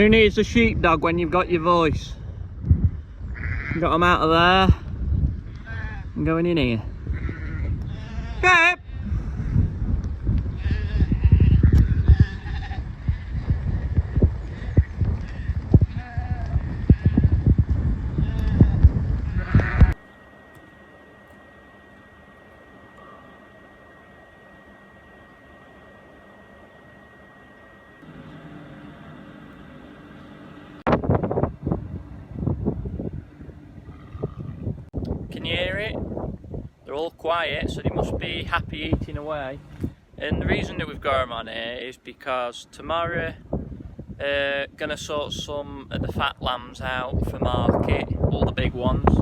Who needs a sheepdog when you've got your voice? Got them out of there. I'm going in here. Okay. Can you hear it? They're all quiet, so they must be happy eating away. And the reason that we've got them on here is because tomorrow gonna sort some of the fat lambs out for market, all the big ones.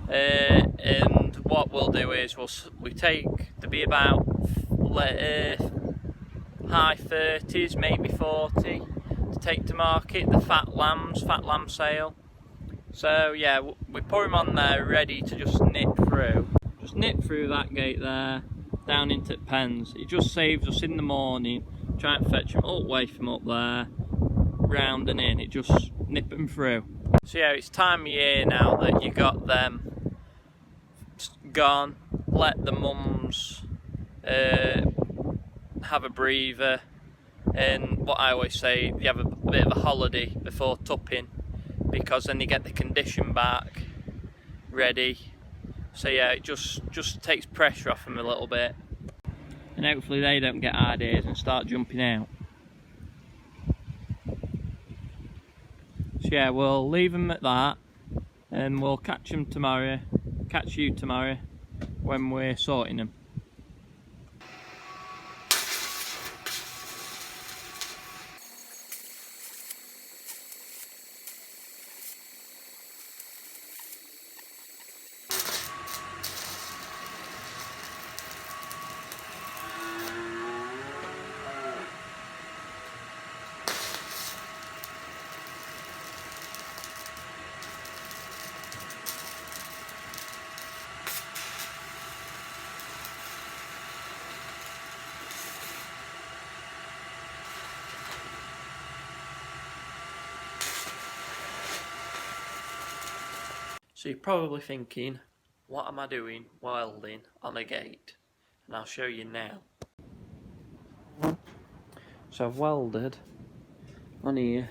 And what we'll do is we take, there'll be about high 30s, maybe 40, to take to market, the fat lamb sale. So yeah, we put them on there ready to just nip through. Just nip through that gate there, down into the pens. It just saves us in the morning, try and fetch them all the way from up there, round and in, it just nip them through. So yeah, it's time of year now that you got them gone, let the mums have a breather, and what I always say, you have a bit of a holiday before tupping, because then you get the condition back ready. So yeah, it just takes pressure off them a little bit, and hopefully they don't get ideas and start jumping out. So yeah, we'll leave them at that, and we'll catch you tomorrow when we're sorting them. So you're probably thinking, what am I doing welding on a gate? And I'll show you now. So I've welded on here,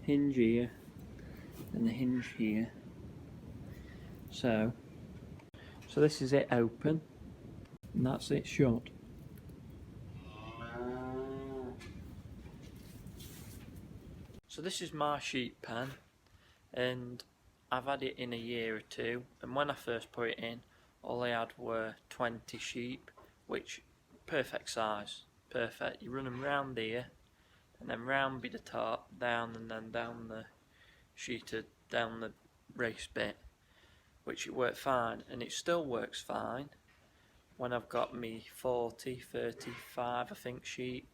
hinge here, and the hinge here. So this is it open, and that's it shut. So this is my sheep pen, and I've had it in a year or two, and when I first put it in, all I had were 20 sheep, which perfect size, perfect. You run them round here, and then round by the top, down, and then down the sheeted, down the race bit, which it worked fine, and it still works fine when I've got me 40, 35, I think, sheep,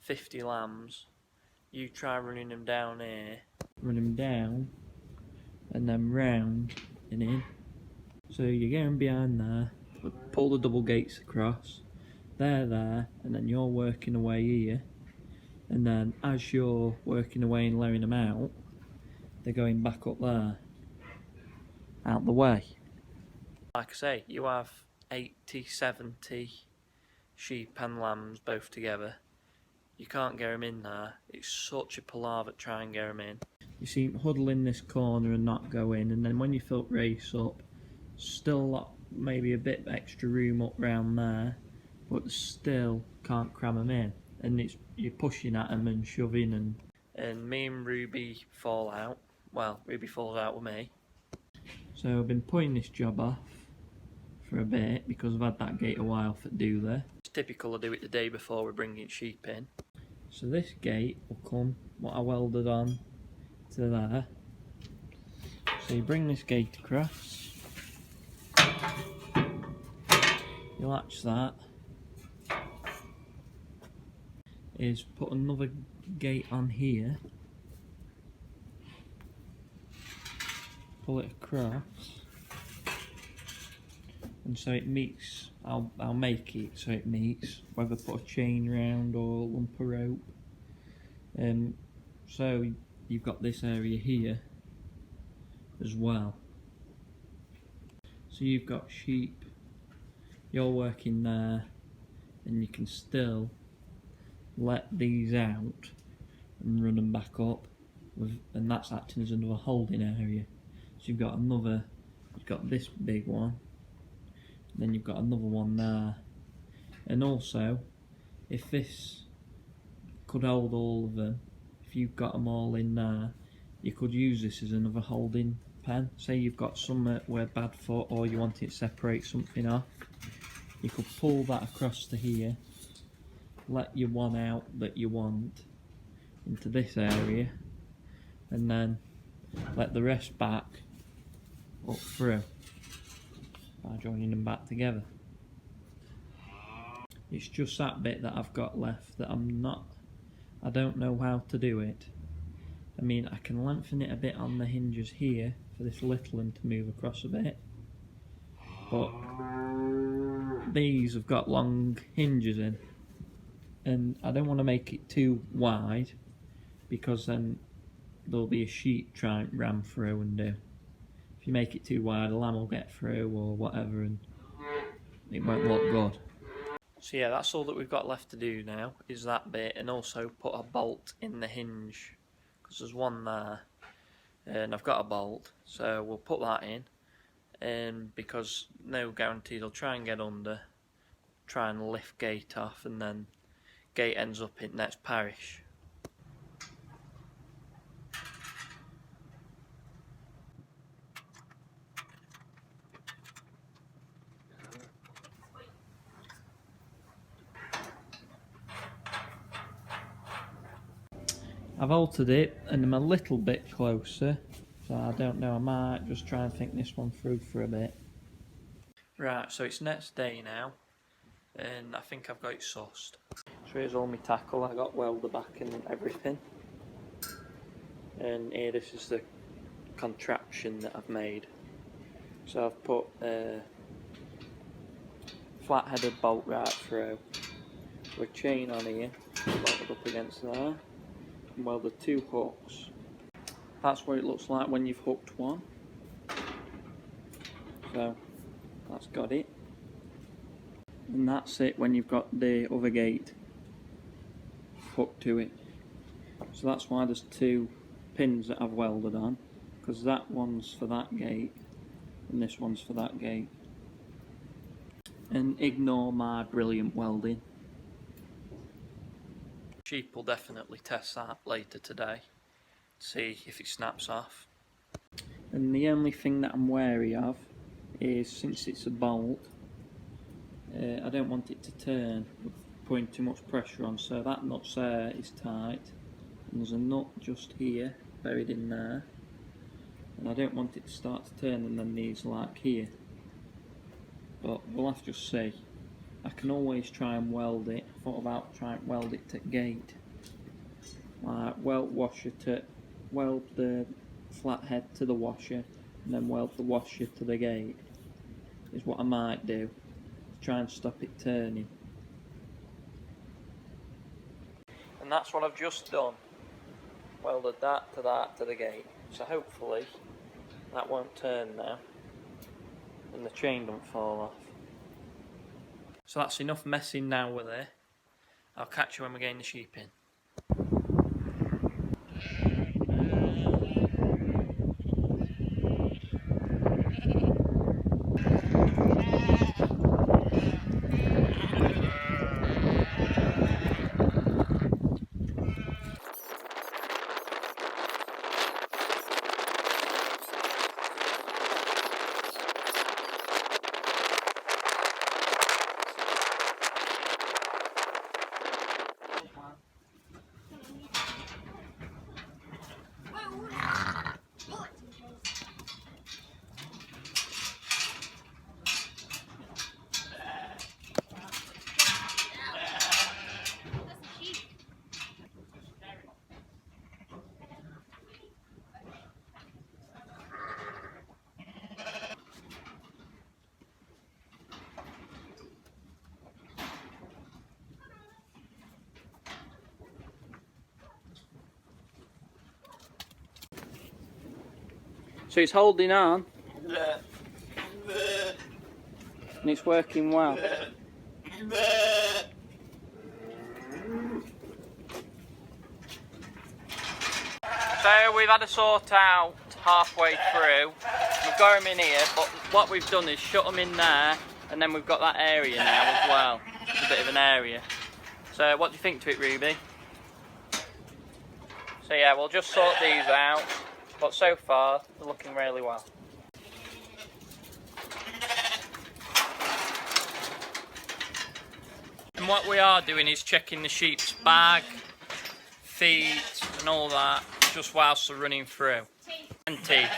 50 lambs. You try running them down here, run them down, and then round and in. So you're going behind there, pull the double gates across, they're there, and then you're working away here, and then as you're working away and laying them out, they're going back up there, out the way. Like I say, you have 80, 70 sheep and lambs both together. You can't get them in there. It's such a palaver to try and get them in. You see them huddle in this corner and not go in, and then when you fill race up, still maybe a bit extra room up round there, but still can't cram them in, and you're pushing at them and shoving, and me and Ruby fall out. Well, Ruby falls out with me. So I've been putting this job off for a bit because I've had that gate a while for do there. It's typical I do it the day before we're bringing sheep in. So this gate will come, what I welded on to there. So you bring this gate across, you latch that, is put another gate on here, pull it across, and so it meets, I'll make it so it meets, whether put a chain round or a lump of rope. So you've got this area here as well. So you've got sheep, you're working there, and you can still let these out and run them back up, and that's acting as another holding area. So you've got this big one, and then you've got another one there. And also, if this could hold all of them, if you've got them all in there, you could use this as another holding pen. Say you've got some where bad foot, or you want it to separate something off, you could pull that across to here, let your one out that you want into this area, and then let the rest back up through by joining them back together. It's just that bit that I've got left that I don't know how to do it. I mean, I can lengthen it a bit on the hinges here for this little one to move across a bit, but these have got long hinges in, and I don't want to make it too wide, because then there'll be a sheep trying to ram through and do. If you make it too wide, a lamb will get through or whatever, and it won't look good. So yeah, that's all that we've got left to do now, is that bit, and also put a bolt in the hinge, because there's one there, and I've got a bolt, so we'll put that in, and because no guarantee they'll try and get under, try and lift gate off, and then gate ends up in next parish. I've altered it and I'm a little bit closer, so I don't know, I might just try and think this one through for a bit. Right, so it's next day now, and I think I've got it sussed. So here's all my tackle, I got welder back and everything. And here, this is the contraption that I've made. So I've put a flat-headed bolt right through, with a chain on here, bolted up against there, and welded two hooks. That's what it looks like when you've hooked one. So that's got it. And that's it when you've got the other gate hooked to it. So that's why there's two pins that I've welded on, because that one's for that gate and this one's for that gate. And ignore my brilliant welding. Sheep will definitely test that later today, see if it snaps off. And the only thing that I'm wary of is, since it's a bolt, I don't want it to turn with putting too much pressure on, so that nut there is tight, and there's a nut just here buried in there, and I don't want it to start to turn and then these like here, but we'll have to see. I can always try and weld it. I thought about trying to weld it to gate, like weld the flathead to the washer and then weld the washer to the gate, is what I might do to try and stop it turning. And that's what I've just done, welded that to the gate, so hopefully that won't turn now and the chain don't fall off. So that's enough messing now with it. I'll catch you when we gain the sheep in. So it's holding on. And it's working well. So we've had a sort out halfway through. We've got them in here, but what we've done is shut them in there, and then we've got that area now as well. It's a bit of an area. So what do you think to it, Ruby? So yeah, we'll just sort these out, but so far they're looking really well. And what we are doing is checking the sheep's bag, feet and all that, just whilst they're running through. And teeth.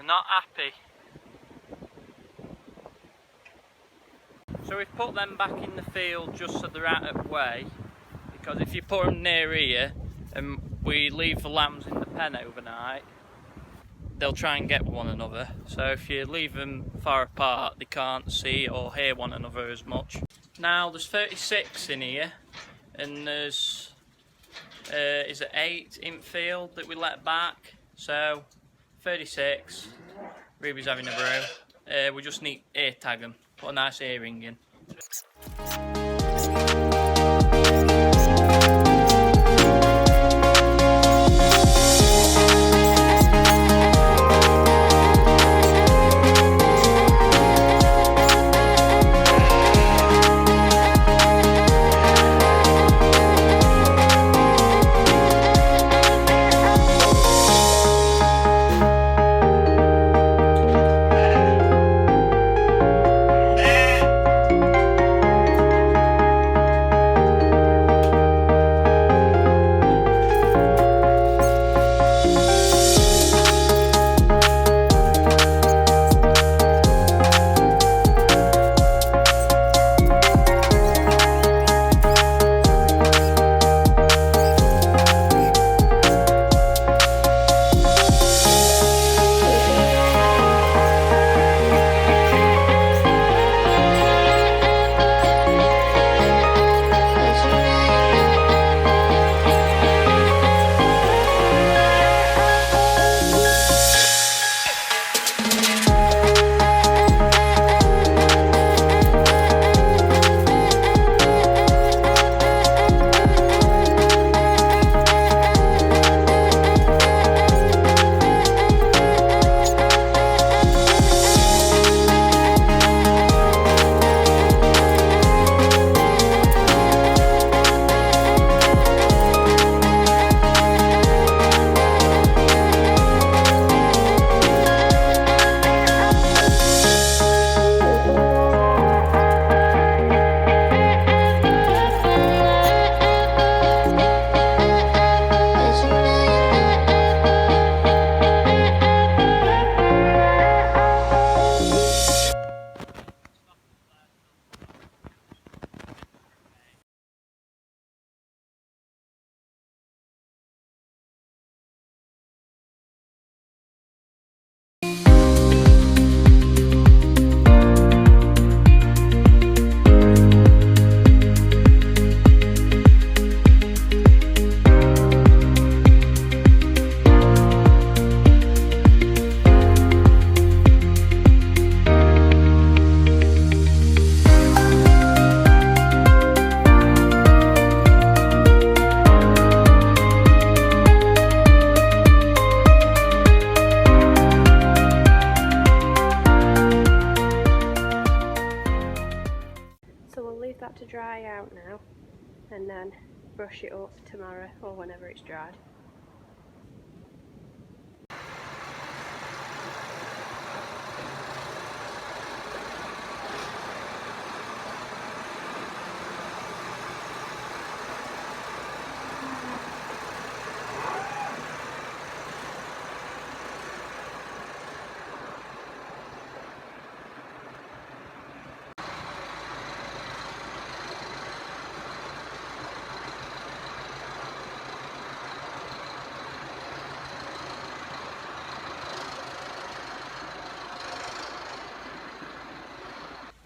Not happy. So we've put them back in the field just so they're out of the way, because if you put them near here and we leave the lambs in the pen overnight, they'll try and get one another. So if you leave them far apart, they can't see or hear one another as much. Now there's 36 in here, and there's is it 8 in field that we let back. So 36. Ruby's having a brew. We just need ear tag them. Put a nice earring in. dry out now and then brush it up tomorrow or whenever it's dried.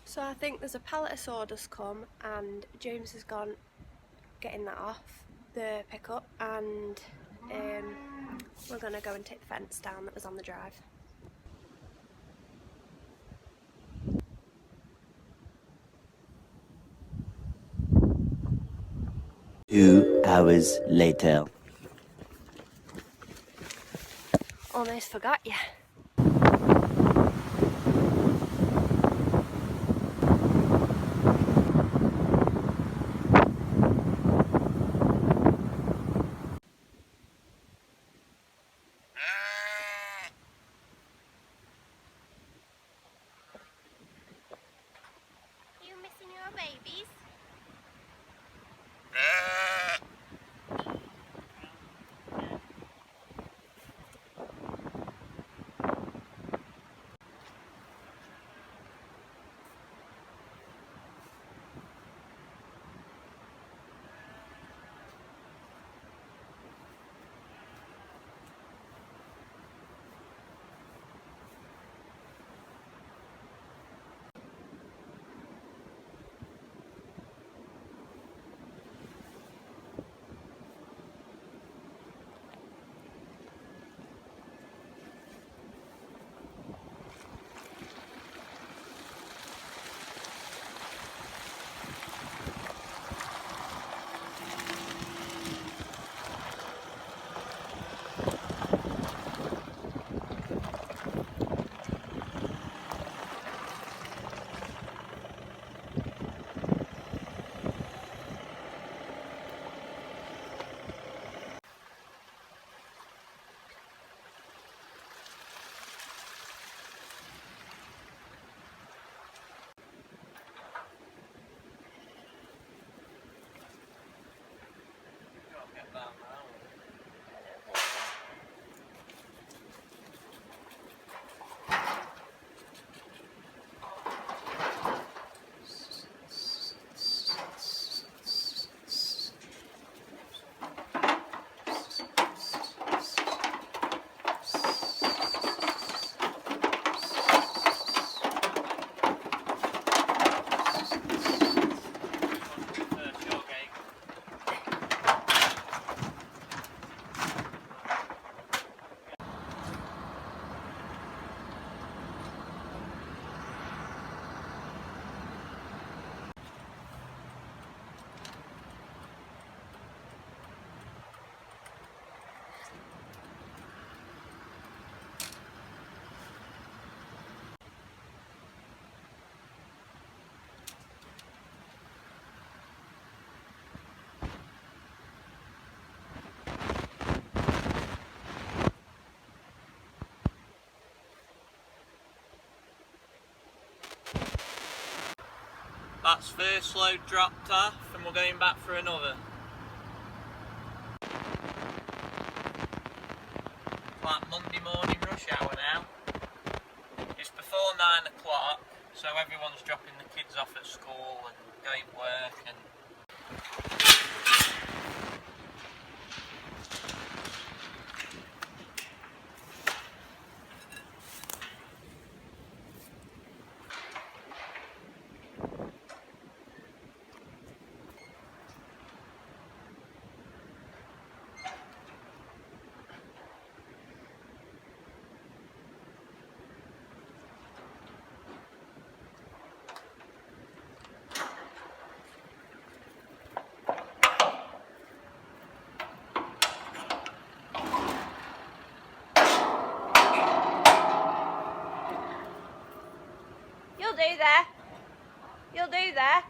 So I think there's a pallet of sawdust come and James has gone getting that off the pickup, and we're going to go and take the fence down that was on the drive. Two hours later. Almost forgot you. You missing your babies? That's first load dropped off and we're going back for another. It's like Monday morning rush hour now. It's before 9 o'clock, so everyone's dropping the kids off at school and going to work and You'll do there. You'll do there.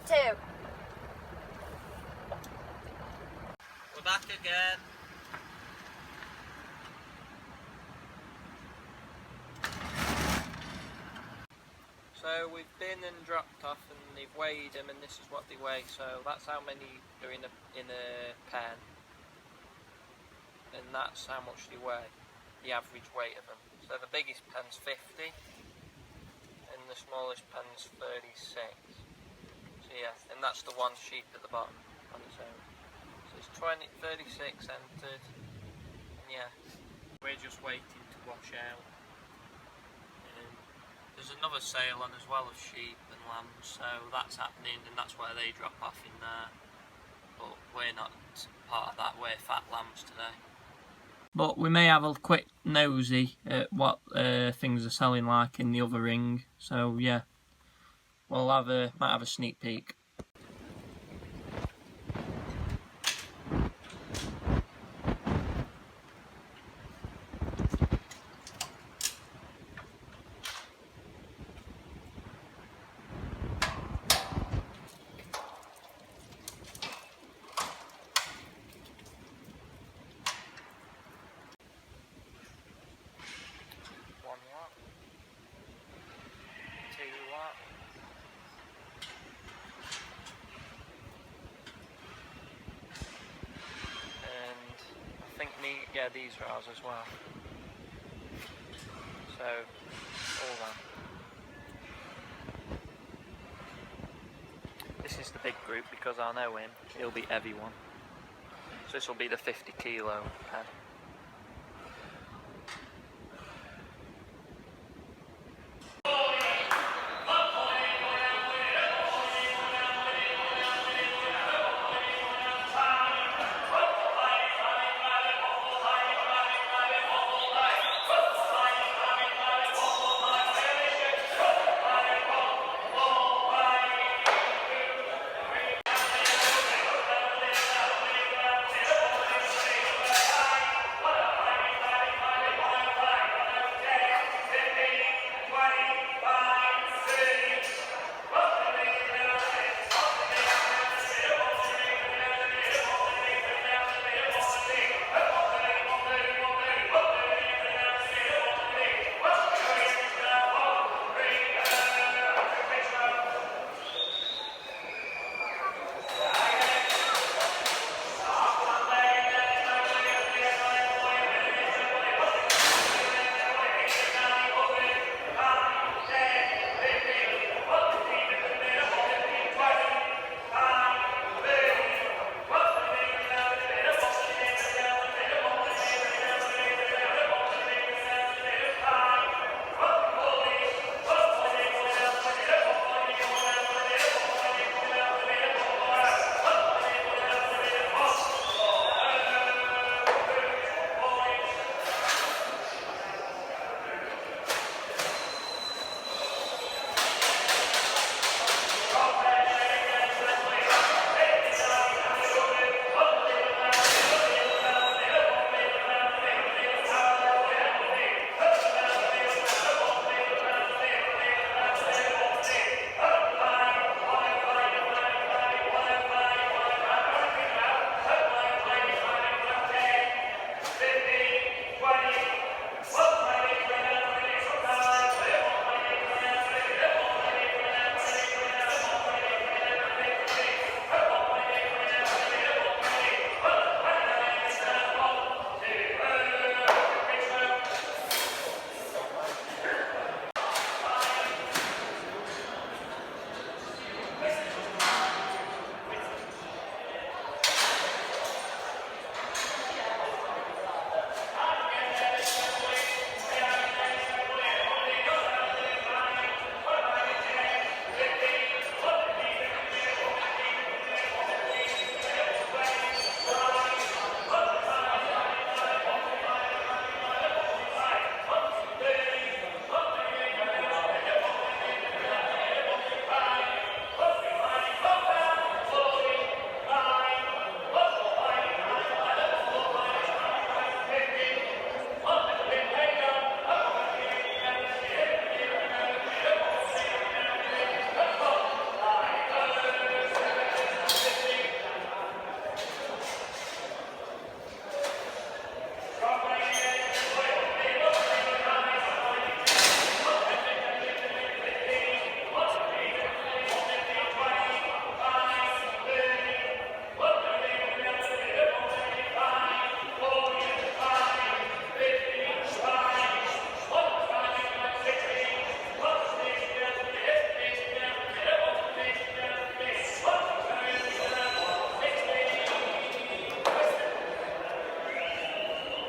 2. We're back again. So we've been and dropped off, and they've weighed them, and this is what they weigh. So that's how many are in a pen, and that's how much they weigh. The average weight of them. So the biggest pen's 50, and the smallest pen's 36. So yeah, and that's the one sheep at the bottom on its own. So it's 36 entered, and yeah, we're just waiting to wash out. There's another sale on as well of sheep and lambs, so that's happening, and that's where they drop off in there. But we're not part of that, we're fat lambs today. But we may have a quick nosy at what things are selling like in the other ring. So yeah, we'll might have a sneak peek. Yeah, these are ours as well. So, all that. This is the big group because I know him. He'll be heavy one. So this will be the 50 kilo pen.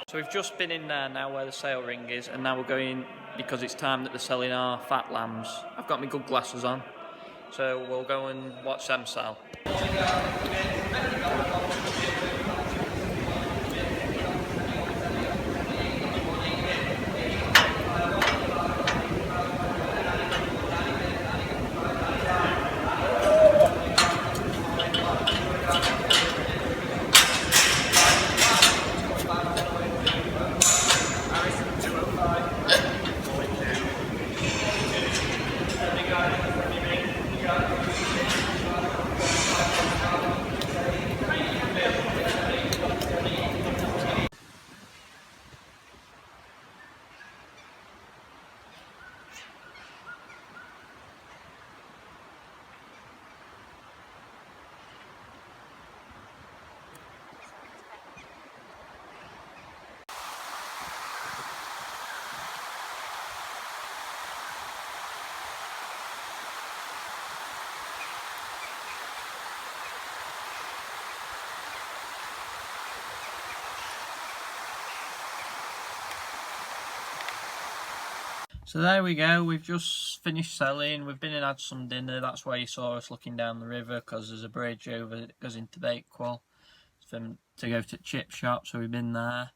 So we've just been in there now where the sale ring is, and now we're going, because it's time that they're selling our fat lambs. I've got my good glasses on, so we'll go and watch them sell. So there we go, we've just finished selling. We've been and had some dinner. That's why you saw us looking down the river, because there's a bridge over that goes into Bakewell to go to the chip shop, so we've been there.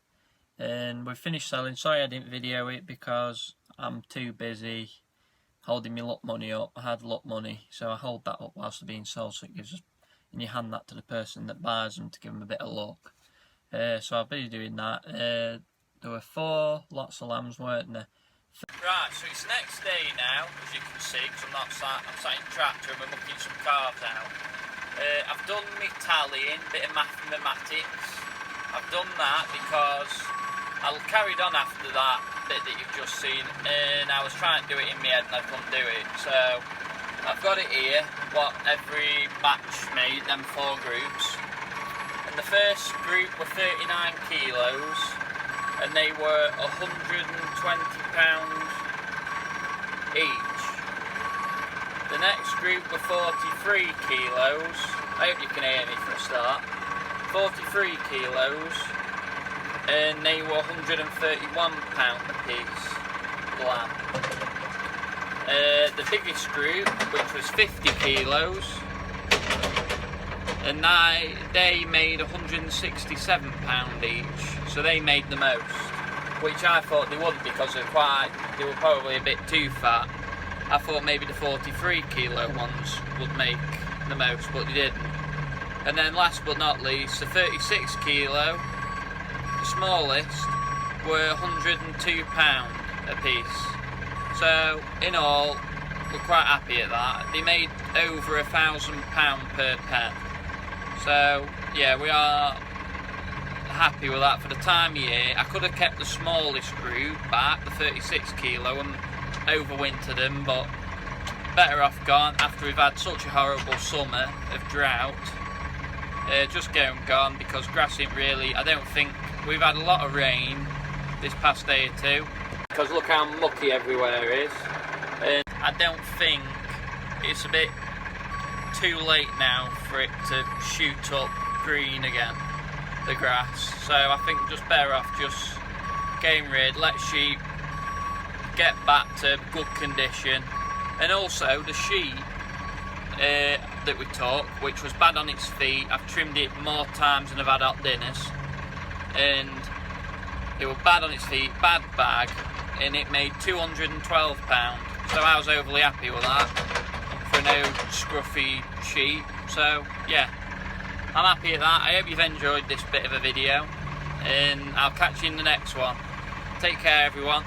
And we've finished selling. Sorry I didn't video it because I'm too busy holding my luck money up. I had luck money, so I hold that up whilst they're being sold, so it gives us, and you hand that to the person that buys them to give them a bit of luck. So I've been doing that. There were 4 lots of lambs, weren't there? Right, so it's next day now, as you can see, because I'm sat in tractor and we're mucking some calves out. I've done my tallying, bit of mathematics. I've done that because I carried on after that bit that you've just seen, and I was trying to do it in my head and I couldn't do it. So I've got it here, what every batch made, them 4 groups. And the first group were 39 kilos. And they were £120 each. The next group were 43 kilos. I hope you can hear me for a start. 43 kilos, and they were £131 a piece. Lamb. The biggest group, which was 50 kilos, and they made £167 each, so they made the most, which I thought they wouldn't because they were probably a bit too fat. I thought maybe the 43 kilo ones would make the most, but they didn't. And then last but not least, the 36 kilo, the smallest, were £102 a piece. So in all, we're quite happy at that. They made over £1,000 per pen. So yeah, we are happy with that for the time of year. I could have kept the smallest group back, the 36 kilo, and overwintered them, but better off gone after we've had such a horrible summer of drought. Just gone because grass ain't really, I don't think, we've had a lot of rain this past day or two, because look how mucky everywhere is, and I don't think it's a bit too late now for it to shoot up green again, the grass. So I think just better off just getting rid, let sheep get back to good condition. And also the sheep that we took, which was bad on its feet, I've trimmed it more times than I've had hot dinners, and it was bad on its feet, bad bag, and it made £212. So I was overly happy with that for no scruffy sheep. So yeah, I'm happy at that. I hope you've enjoyed this bit of a video, and I'll catch you in the next one. Take care everyone.